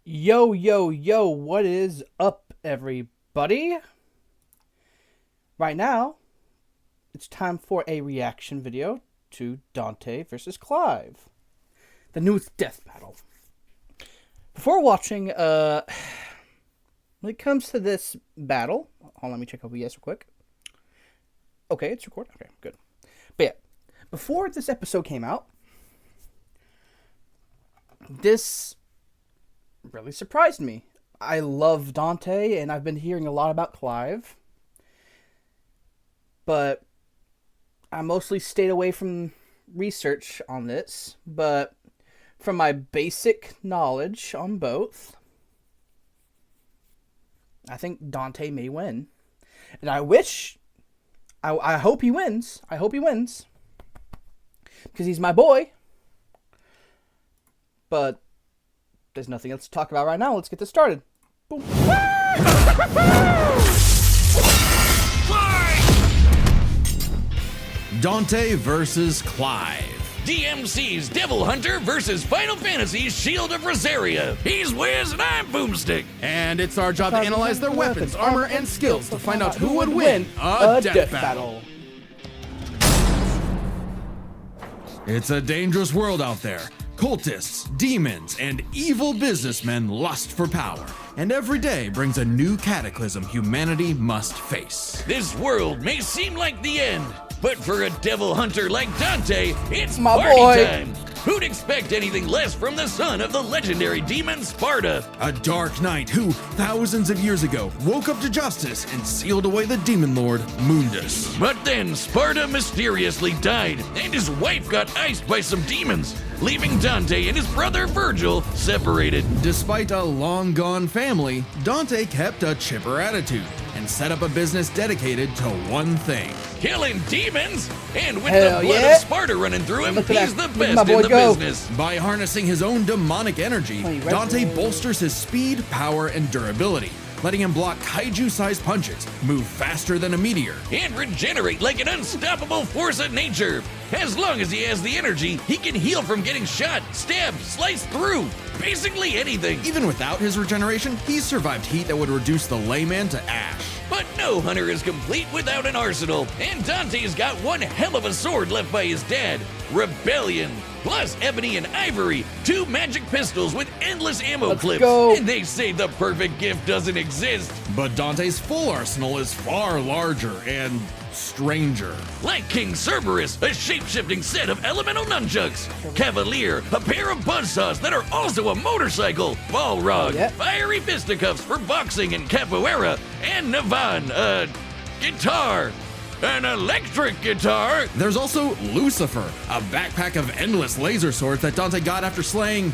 Yo, yo, yo, what is up, everybody? Right now, it's time for a reaction video to Dante versus Clive, the newest death battle. Before watching, when it comes to this battle, hold on, let me check OBS real quick. Okay, it's recording. Okay, good. But yeah, before this episode came out, this really surprised me. I love Dante, and I've been hearing a lot about Clive, but I mostly stayed away from research on this. But from my basic knowledge on both, I think Dante may win, and I hope he wins. I hope he wins because he's my boy. But there's nothing else to talk about right now. Let's get this started. Boom. Dante versus Clive. DMC's Devil Hunter versus Final Fantasy's Shield of Rosaria. He's Wiz and I'm Boomstick. And it's our job to analyze their weapons, armor, and skills to find out who would win a death battle. It's a dangerous world out there. Cultists, demons, and evil businessmen lust for power, and every day brings a new cataclysm humanity must face. This world may seem like the end, but for a devil hunter like Dante, it's My party boy. time. Who'd expect anything less from the son of the legendary demon Sparta? A dark knight who, thousands of years ago, woke up to justice and sealed away the demon lord, Mundus. But then Sparta mysteriously died, and his wife got iced by some demons, leaving Dante and his brother Virgil separated. Despite a long-gone family, Dante kept a chipper attitude and set up a business dedicated to one thing. Killing demons? And with Hell the blood yeah. of Sparta running through him, Look at he's that. the Look at best my boy in the go. business. By harnessing his own demonic energy, Wait, right Dante there. bolsters his speed, power, and durability, letting him block kaiju-sized punches, move faster than a meteor, And regenerate like an unstoppable force of nature. As long as he has the energy, he can heal from getting shot, stabbed, sliced through. Basically anything. Even without his regeneration, he's survived heat that would reduce the layman to ash. But no hunter is complete without an arsenal, and Dante's got one hell of a sword left by his dad, Rebellion. Plus ebony and ivory, two magic pistols with endless ammo Let's clips. go. And they say the perfect gift doesn't exist. But Dante's full arsenal is far larger and stranger. Like King Cerberus, a shape-shifting set of elemental nunchucks. Cavalier, a pair of buzzsaws that are also a motorcycle. Balrog, Yeah. fiery fisticuffs for boxing and capoeira. And Navan, a guitar. An electric guitar. There's also Lucifer, a backpack of endless laser swords that Dante got after slaying...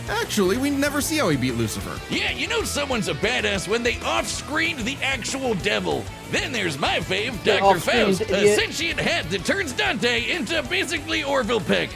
Actually, we never see how he beat Lucifer. Yeah, you know someone's a badass when they off-screened the actual devil. Then there's my fave, Dr. off-screened Faust, a idiot. sentient hat that turns Dante into basically Orville Peck.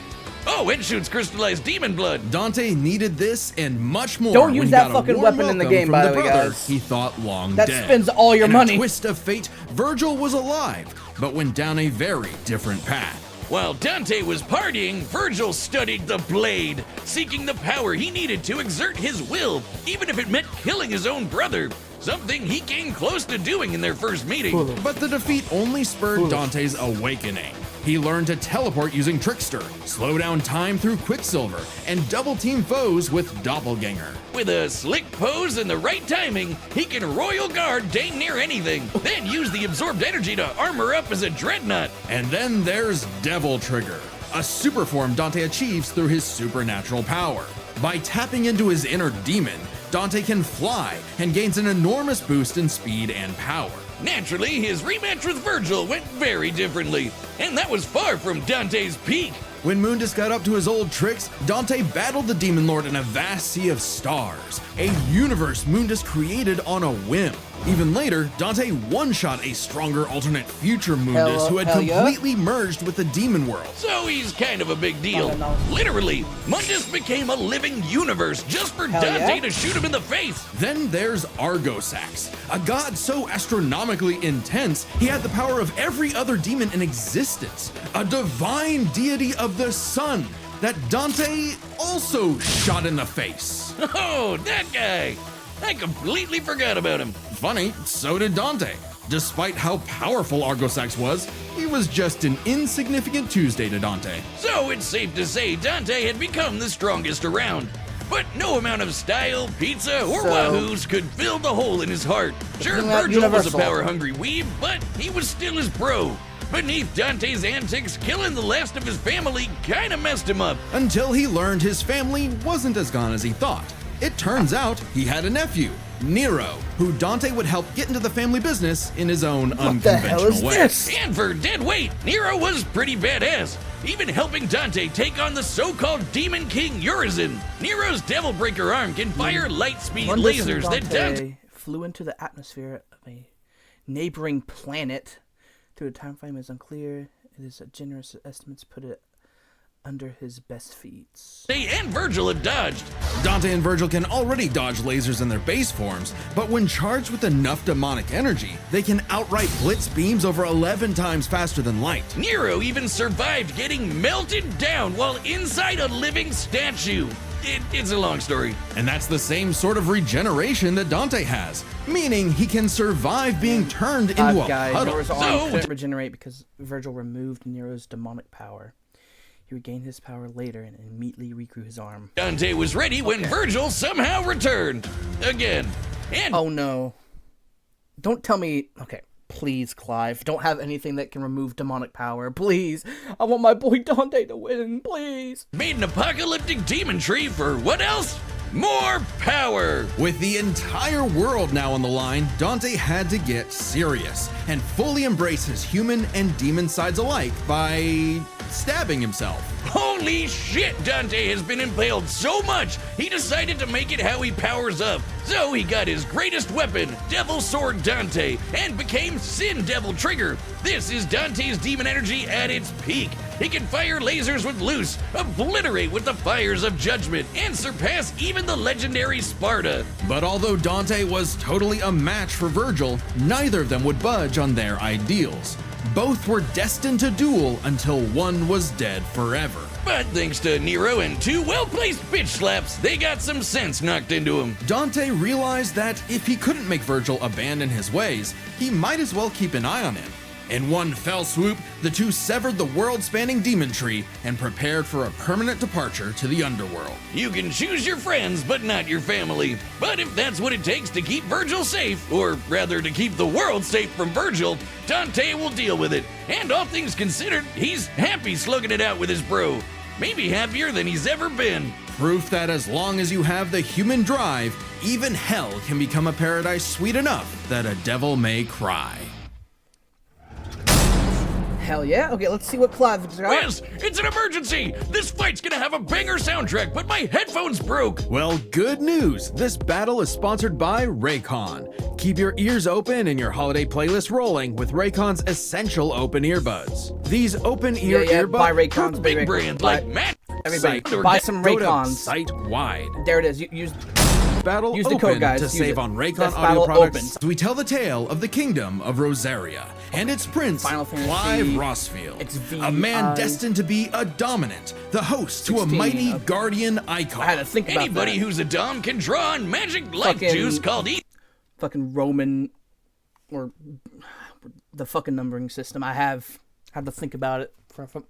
Oh, and shoots crystallized demon blood. Dante needed this and much more. Don't when use he that got a fucking warm weapon in the welcome game, from by the the way, brother guys. he thought long That dead. spends all your In money. a twist of fate, Virgil was alive, but went down a very different path. While Dante was partying, Virgil studied the blade, seeking the power he needed to exert his will, even if it meant killing his own brother. Something he came close to doing in their first meeting. But the defeat only spurred Dante's awakening. He learned to teleport using Trickster, slow down time through Quicksilver, and double-team foes with Doppelganger. With a slick pose and the right timing, he can royal guard dang near anything, then use the absorbed energy to armor up as a dreadnought. And then there's Devil Trigger, a super form Dante achieves through his supernatural power. By tapping into his inner demon, Dante can fly and gains an enormous boost in speed and power. Naturally, his rematch with Virgil went very differently, and that was far from Dante's peak. When Mundus got up to his old tricks, Dante battled the Demon Lord in a vast sea of stars, a universe Mundus created on a whim. Even later, Dante one-shot a stronger alternate future Mundus who had hell yeah. completely merged with the demon world. So he's kind of a big deal. I don't know. Literally, Mundus became a living universe just for Hell Dante yeah. to shoot him in the face. Then there's Argosax, a god so astronomically intense he had the power of every other demon in existence, a divine deity of the sun, that Dante also shot in the face. Oh, that guy! I completely forgot about him. Funny, so did Dante. Despite how powerful Argosax was, he was just an insignificant Tuesday to Dante. So it's safe to say Dante had become the strongest around. But no amount of style, pizza, or wahoos could fill the hole in his heart. Sure, Virgil was a power-hungry weeb, but he was still his bro. Beneath Dante's antics, killing the last of his family kinda messed him up. Until he learned his family wasn't as gone as he thought. It turns out he had a nephew, Nero, who Dante would help get into the family business in his own unconventional way. And for dead weight, Nero was pretty badass, even helping Dante take on the so-called Demon King Urizen. Nero's Devil Breaker arm can fire light-speed lasers that Dante flew into the atmosphere of a neighboring planet. Through a time frame is unclear. It is a generous estimates put it under his best feats. and Virgil have dodged. Dante and Virgil can already dodge lasers in their base forms, but when charged with enough demonic energy, they can outright blitz beams over 11 times faster than light. Nero even survived getting melted down while inside a living statue. It's a long story. And that's the same sort of regeneration that Dante has, meaning he can survive being turned into a puddle. Nero's arm couldn't regenerate because Virgil removed Nero's demonic power. He regained his power later and immediately regrew his arm. Dante was ready when Virgil somehow returned. Again. And oh no. Don't tell me... Okay, please, Clive. Don't have anything that can remove demonic power. Please. I want my boy Dante to win. Please. Made an apocalyptic demon tree for what else? More power! With the entire world now on the line, Dante had to get serious and fully embrace his human and demon sides alike by stabbing himself. Holy shit, Dante has been impaled so much, he decided to make it how he powers up. So he got his greatest weapon, Devil Sword Dante, and became Sin Devil Trigger. This is Dante's demon energy at its peak. He can fire lasers with Loose, obliterate with the fires of Judgment, and surpass even the legendary Sparta. But although Dante was totally a match for Virgil, neither of them would budge on their ideals. Both were destined to duel until one was dead forever. But thanks to Nero and two well-placed bitch slaps, they got some sense knocked into him. Dante realized that if he couldn't make Virgil abandon his ways, he might as well keep an eye on him. In one fell swoop, the two severed the world-spanning demon tree and prepared for a permanent departure to the underworld. You can choose your friends, but not your family. But if that's what it takes to keep Virgil safe, or rather to keep the world safe from Virgil, Dante will deal with it. And all things considered, he's happy slugging it out with his bro. Maybe happier than he's ever been. Proof that as long as you have the human drive, even hell can become a paradise sweet enough that a devil may cry. Hell yeah. Okay, let's see what Clive's got. Yes, it's an emergency! This fight's gonna have a banger soundtrack, but my headphones broke! Well, good news. This battle is sponsored by Raycon. Keep your ears open and your holiday playlist rolling with Raycon's essential open earbuds. These open ear earbuds buy Raycons, big brand like Matt. Everybody, buy some Raycons. Site-wide. There it is. Use Battle the open code, guys. to Use save it. on Raycon That's audio battle products. open. We tell the tale of the kingdom of Rosaria and its prince, Final Fantasy. Clive Rossfield, It's a man destined to be a dominant, the host to a 16. mighty guardian icon. I had to think about Anybody that. who's a dom can draw on magic life Fucking- juice called Fucking Roman, or the fucking numbering system. I had to think about it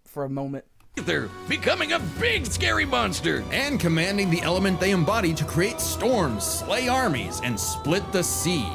for a moment. Ether, becoming a big scary monster. And commanding the element they embody to create storms, slay armies, and split the sea.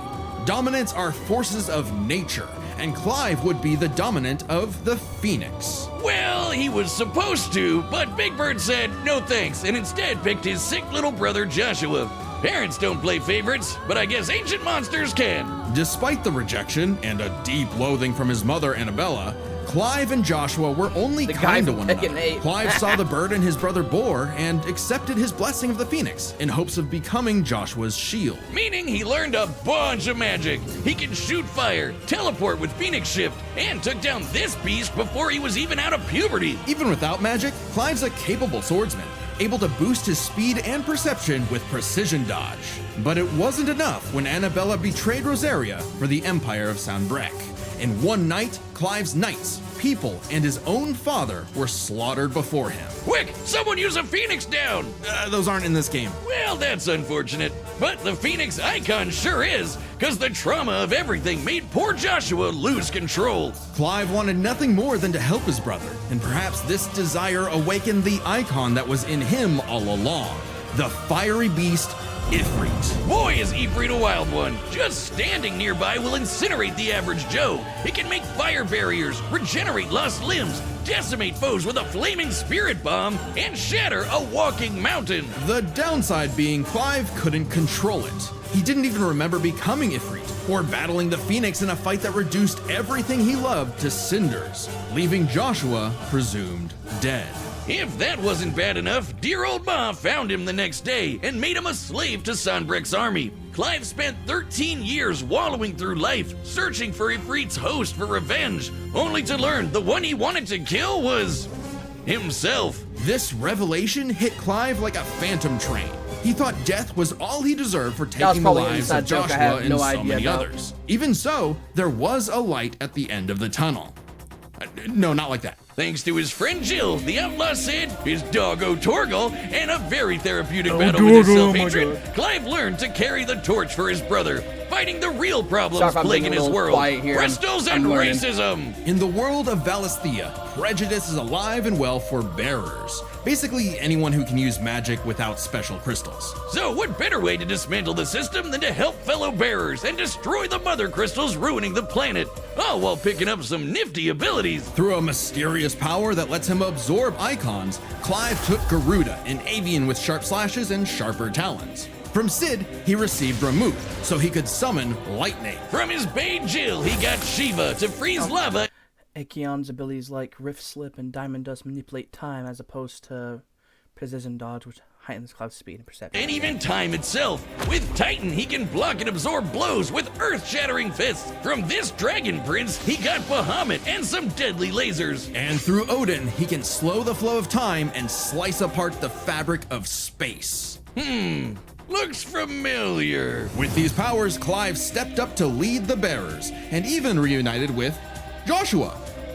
Dominants are forces of nature, and Clive would be the dominant of the Phoenix. Well, he was supposed to, but Big Bird said no thanks and instead picked his sick little brother Joshua. Parents don't play favorites, but I guess ancient monsters can. Despite the rejection and a deep loathing from his mother Annabella, Clive and Joshua were only kind to one another. Clive saw the burden his brother bore and accepted his blessing of the Phoenix in hopes of becoming Joshua's shield. Meaning he learned a bunch of magic. He can shoot fire, teleport with Phoenix Shift, and took down this beast before he was even out of puberty. Even without magic, Clive's a capable swordsman, able to boost his speed and perception with precision dodge. But it wasn't enough when Annabella betrayed Rosaria for the Empire of Sanbreque. In one night, Clive's knights, people and his own father were slaughtered before him. Quick, someone use a phoenix down! Those aren't in this game. Well, that's unfortunate. But the phoenix icon sure is, because the trauma of everything made poor Joshua lose control. Clive wanted nothing more than to help his brother, and perhaps this desire awakened the icon that was in him all along, the fiery beast, Ifrit. Boy, is Ifrit a wild one. Just standing nearby will incinerate the average Joe. It can make fire barriers, regenerate lost limbs, decimate foes with a flaming spirit bomb, and shatter a walking mountain. The downside being Clive couldn't control it. He didn't even remember becoming Ifrit, or battling the Phoenix in a fight that reduced everything he loved to cinders, leaving Joshua presumed dead. If that wasn't bad enough, dear old Ma found him the next day and made him a slave to Sanbreque's army. Clive spent 13 years wallowing through life, searching for Ifrit's host for revenge, only to learn the one he wanted to kill was himself. This revelation hit Clive like a phantom train. He thought death was all he deserved for taking the lives of Joshua and so many others. Even so, there was a light at the end of the tunnel. No, not like that. Thanks to his friend Jill, the outlaw Sid, his doggo Torgal, and a very therapeutic battle with his self-hatred, Clive learned to carry the torch for his brother, fighting the real problems plaguing his world, crystals and racism. In the world of Valisthea, prejudice is alive and well for bearers. Basically, anyone who can use magic without special crystals. So what better way to dismantle the system than to help fellow bearers and destroy the mother crystals ruining the planet, all while picking up some nifty abilities. Through a mysterious power that lets him absorb icons, Clive took Garuda, an avian with sharp slashes and sharper talons. From Sid, he received Ramuth, so he could summon lightning. From his bae Jill, he got Shiva to freeze lava. Acheon's abilities like Rift Slip and Diamond Dust manipulate time as opposed to Precision Dodge, which heightens Clive's speed and perception. And even time itself. With Titan, he can block and absorb blows with earth-shattering fists. From this Dragon Prince, he got Bahamut and some deadly lasers. And through Odin, he can slow the flow of time and slice apart the fabric of space. Looks familiar. With these powers, Clive stepped up to lead the bearers, and even reunited with Joshua,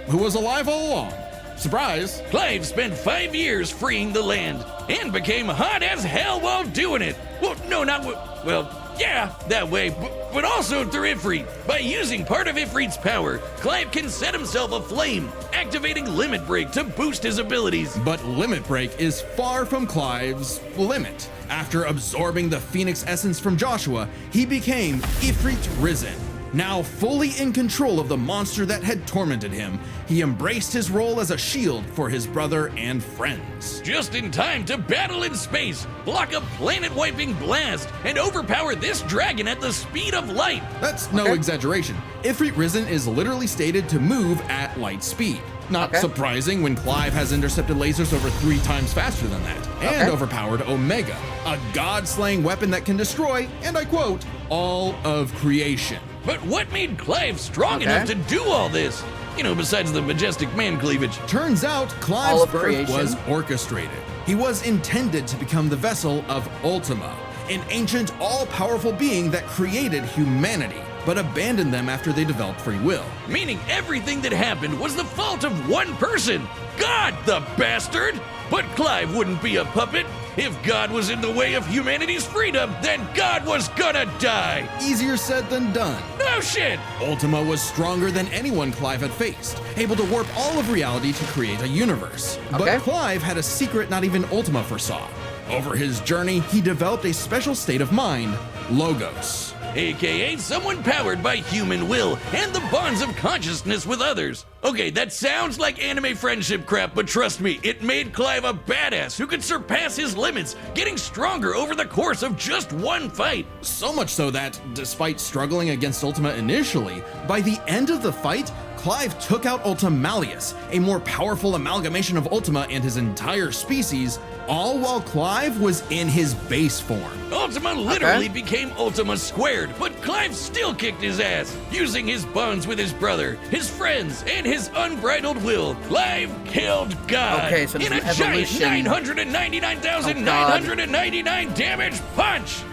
who was alive all along. Surprise! Clive spent 5 years freeing the land, and became hot as hell while doing it. Well, no, not well, yeah, that way, but also through Ifrit. By using part of Ifrit's power, Clive can set himself aflame, activating Limit Break to boost his abilities. But Limit Break is far from Clive's limit. After absorbing the Phoenix essence from Joshua, he became Ifrit Risen. Now fully in control of the monster that had tormented him, he embraced his role as a shield for his brother and friends. Just in time to battle in space, block a planet-wiping blast, and overpower this dragon at the speed of light. That's no exaggeration. Ifrit Risen is literally stated to move at light speed. Not surprising when Clive has intercepted lasers over 3 times faster than that, and overpowered Omega, a god-slaying weapon that can destroy, and I quote, all of creation. But what made Clive strong enough to do all this? You know, besides the majestic man cleavage. Turns out Clive's birth was orchestrated. He was intended to become the vessel of Ultima, an ancient, all-powerful being that created humanity, but abandoned them after they developed free will. Meaning everything that happened was the fault of one person, God, the bastard! But Clive wouldn't be a puppet. If God was in the way of humanity's freedom, then God was gonna die! Easier said than done. No shit! Ultima was stronger than anyone Clive had faced, able to warp all of reality to create a universe. But Clive had a secret not even Ultima foresaw. Over his journey, he developed a special state of mind, Logos. AKA someone powered by human will and the bonds of consciousness with others. Okay, that sounds like anime friendship crap, but trust me, it made Clive a badass who could surpass his limits, getting stronger over the course of just one fight. So much so that, despite struggling against Ultima initially, by the end of the fight, Clive took out Ultimalius, a more powerful amalgamation of Ultima and his entire species, all while Clive was in his base form. Ultima literally became Ultima Squared, but Clive still kicked his ass. Using his bonds with his brother, his friends, and his unbridled will, Clive killed God in a giant 999,999 damage punch!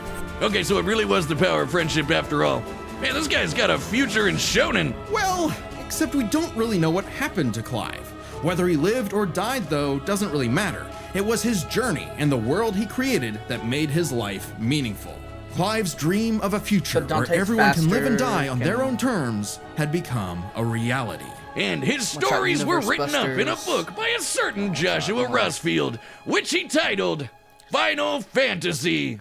Okay, so it really was the power of friendship after all. Man, this guy's got a future in shonen. Well, except we don't really know what happened to Clive. Whether he lived or died, though, doesn't really matter. It was his journey and the world he created that made his life meaningful. Clive's dream of a future where everyone can live and die on their own terms had become a reality. And his stories were written up in a book by a certain Joshua Rusfield, which he titled Final Fantasy.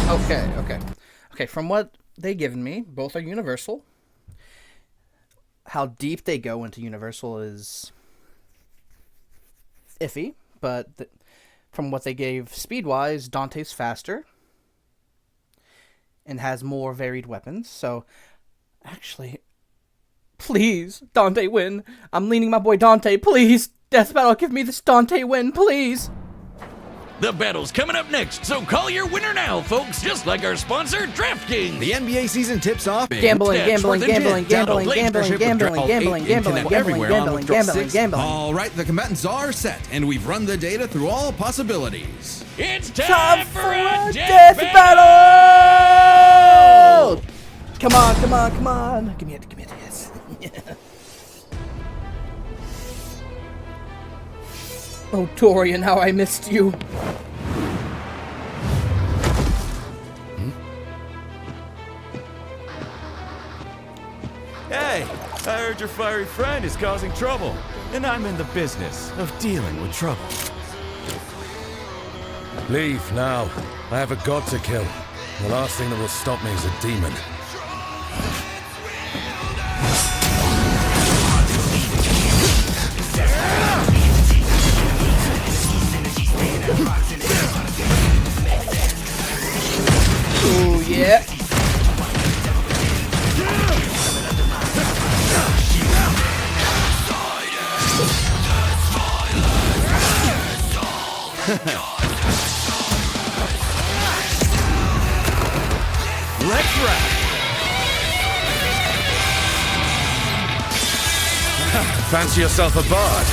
Okay, from what they given me, both are Universal. How deep they go into Universal is iffy, but from what they gave speed-wise, Dante's faster and has more varied weapons. So, actually, please, Dante win. I'm leaning my boy Dante. Please, Death Battle, give me this Dante win, please. The battle's coming up next, so call your winner now, folks, just like our sponsor, DraftKings. The NBA season tips off. Gambling. All right, the combatants are set, and we've run the data through all possibilities. It's time for a Death Death Battle! Come on. Give me it, yes. Oh, Dorian, how I missed you. Hey, I heard your fiery friend is causing trouble, and I'm in the business of dealing with trouble. Leave now. I have a god to kill. The last thing that will stop me is a demon. Oh, yeah. Let's rock! Fancy yourself a bard?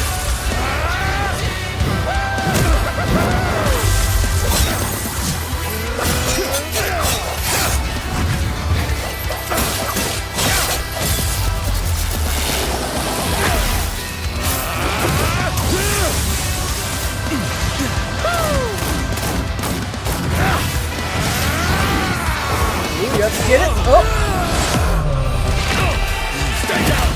You have to get it. Oh. Stay down!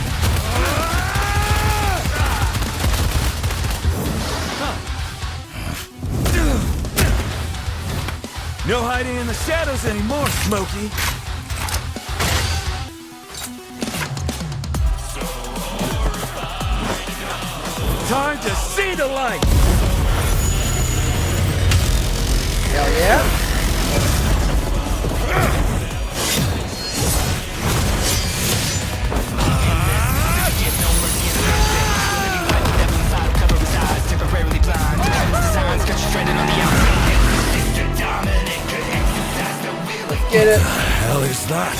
No hiding in the shadows anymore, Smokey. Time to see the light! Hell yeah. Let's get it. What the hell is that?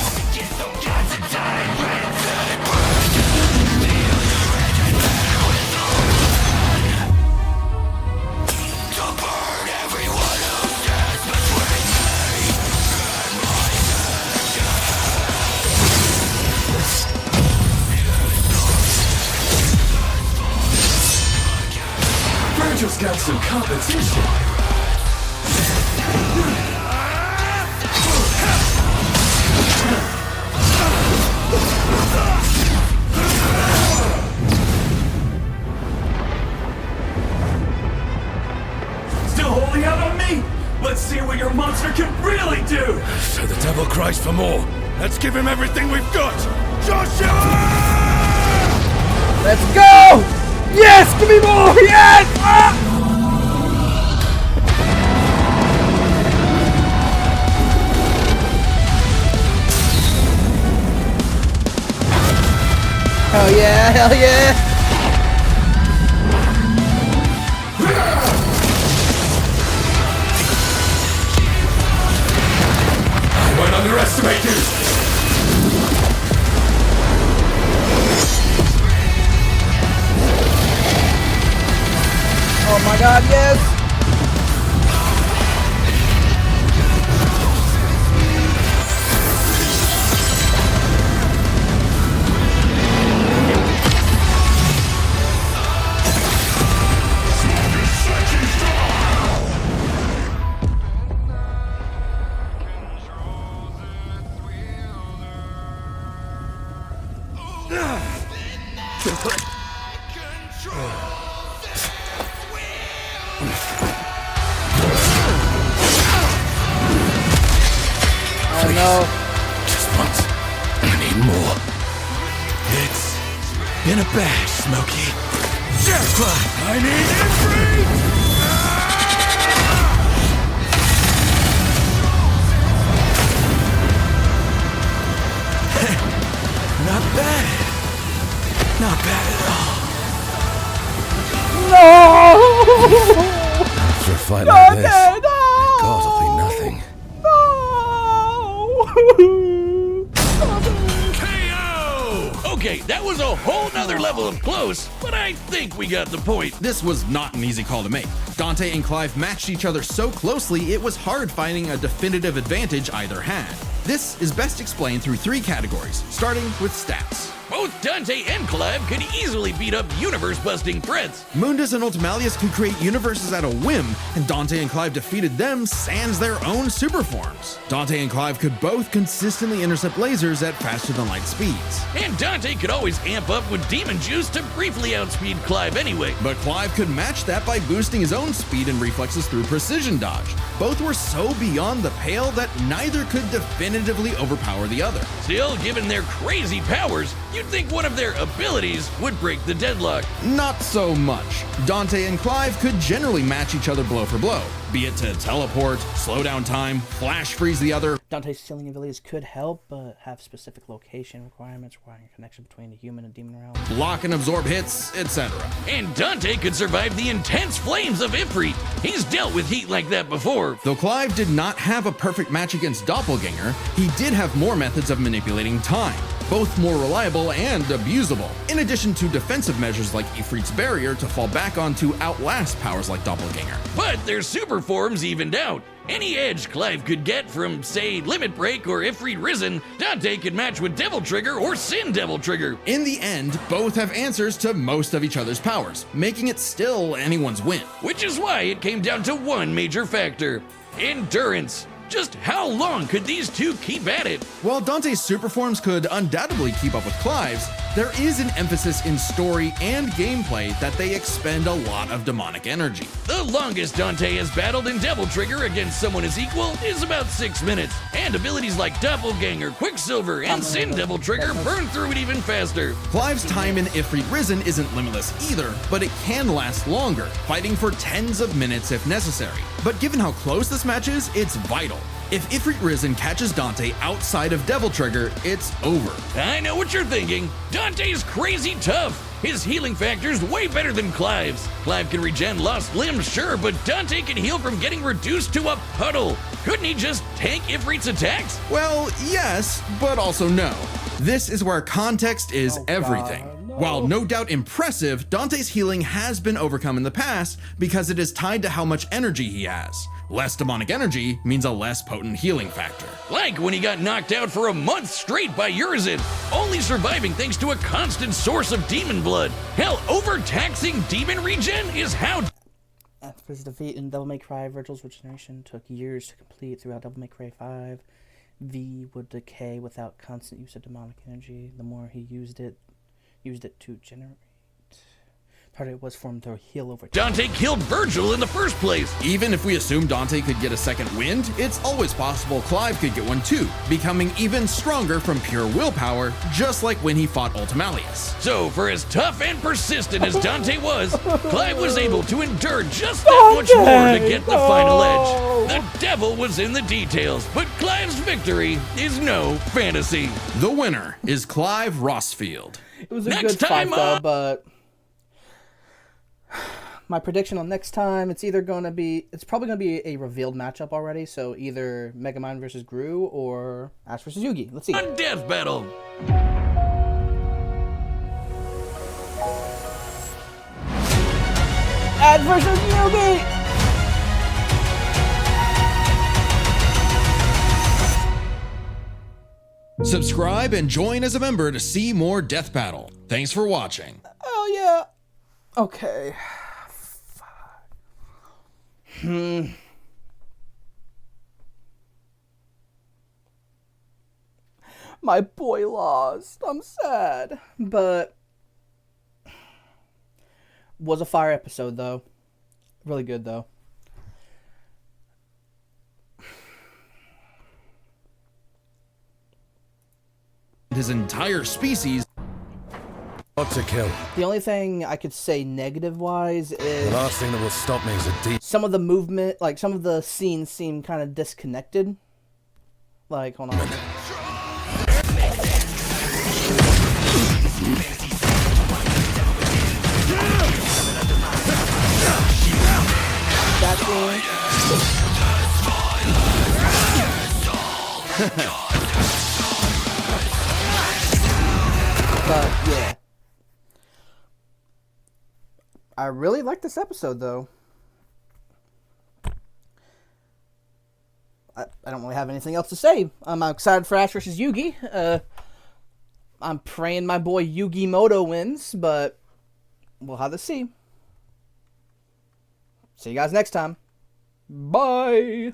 Virgil's got some competition. Still holding out on me? Let's see what your monster can really do! So the devil cries for more. Let's give him everything we've got. Joshua! Let's go! Yes! Give me more! Yes! Ah! Hell yeah! Hell yeah! I won't underestimate you! Oh my god, yes! Oh no. Just once. I need more. It's been a bash, Smokey. Jackpot! I need every... Not bad. Not bad at all. No! After a fight like this, No! God will be nothing. No! KO! Okay, that was a whole nother level of close, but I think we got the point. This was not an easy call to make. Dante and Clive matched each other so closely it was hard finding a definitive advantage either had. This is best explained through 3 categories, starting with stats. Both Dante and Clive could easily beat up universe-busting threats. Mundus and Ultimalius could create universes at a whim, and Dante and Clive defeated them sans their own super forms. Dante and Clive could both consistently intercept lasers at faster-than-light speeds. And Dante could always amp up with demon juice to briefly outspeed Clive anyway. But Clive could match that by boosting his own speed and reflexes through precision dodge. Both were so beyond the pale that neither could definitively overpower the other. Still, given their crazy powers, you'd think one of their abilities would break the deadlock. Not so much. Dante and Clive could generally match each other blow for blow, be it to teleport, slow down time, flash freeze the other. Dante's sealing abilities could help, but have specific location requirements requiring a connection between the human and demon realm. Block and absorb hits, etc. And Dante could survive the intense flames of Ifrit. He's dealt with heat like that before. Though Clive did not have a perfect match against Doppelganger, he did have more methods of manipulating time, both more reliable and abusable, in addition to defensive measures like Ifrit's barrier to fall back on to outlast powers like Doppelganger. But their super forms evened out. Any edge Clive could get from, say, Limit Break or Ifrit Risen, Dante could match with Devil Trigger or Sin Devil Trigger. In the end, both have answers to most of each other's powers, making it still anyone's win. Which is why it came down to one major factor: endurance. Just how long could these two keep at it? While Dante's super forms could undoubtedly keep up with Clive's, there is an emphasis in story and gameplay that they expend a lot of demonic energy. The longest Dante has battled in Devil Trigger against someone his equal is about 6 minutes, and abilities like Doppelganger, Quicksilver, and Sin Devil Trigger burn through it even faster. Clive's time in Ifrit Risen isn't limitless either, but it can last longer, fighting for tens of minutes if necessary. But given how close this match is, it's vital. If Ifrit Risen catches Dante outside of Devil Trigger, it's over. I know what you're thinking. Dante's crazy tough. His healing factor's way better than Clive's. Clive can regen lost limbs, sure, but Dante can heal from getting reduced to a puddle. Couldn't he just tank Ifrit's attacks? Well, yes, but also no. This is where context is everything. no. While no doubt impressive, Dante's healing has been overcome in the past because it is tied to how much energy he has. Less demonic energy means a less potent healing factor. Like when he got knocked out for a month straight by Urizen, only surviving thanks to a constant source of demon blood. Hell, overtaxing demon regen is how... After his defeat in Devil May Cry, Virgil's regeneration took years to complete. Throughout Devil May Cry 5, V would decay without constant use of demonic energy. The more he used it to generate. Part of it was for him to heal over time. Dante killed Virgil in the first place. Even if we assume Dante could get a second wind, it's always possible Clive could get one too, becoming even stronger from pure willpower, just like when he fought Ultimalius. So, for as tough and persistent as Dante was, Clive was able to endure just that much more to get the final edge. The devil was in the details, but Clive's victory is no fantasy. The winner is Clive Rossfield. It was a Next good fight time though, up. but my prediction on next time, it's probably gonna be a revealed matchup already. So either Megamind versus Gru or Ash versus Yugi. Let's see. On Death Battle. Ash versus Yugi. Subscribe and join as a member to see more Death Battle. Thanks for watching. Oh yeah. Okay. My boy lost. I'm sad. But Was a fire episode, though. Really good, though. His entire species. Got to kill. The only thing I could say negative-wise The is last thing that will stop me is a deep. some of the movement, like some of the scenes seem kind of disconnected. Like, hold on. That scene. But yeah, I really like this episode, though. I don't really have anything else to say. I'm excited for Ash versus Yugi. I'm praying my boy Yugi Moto wins, but we'll have to see. See you guys next time. Bye.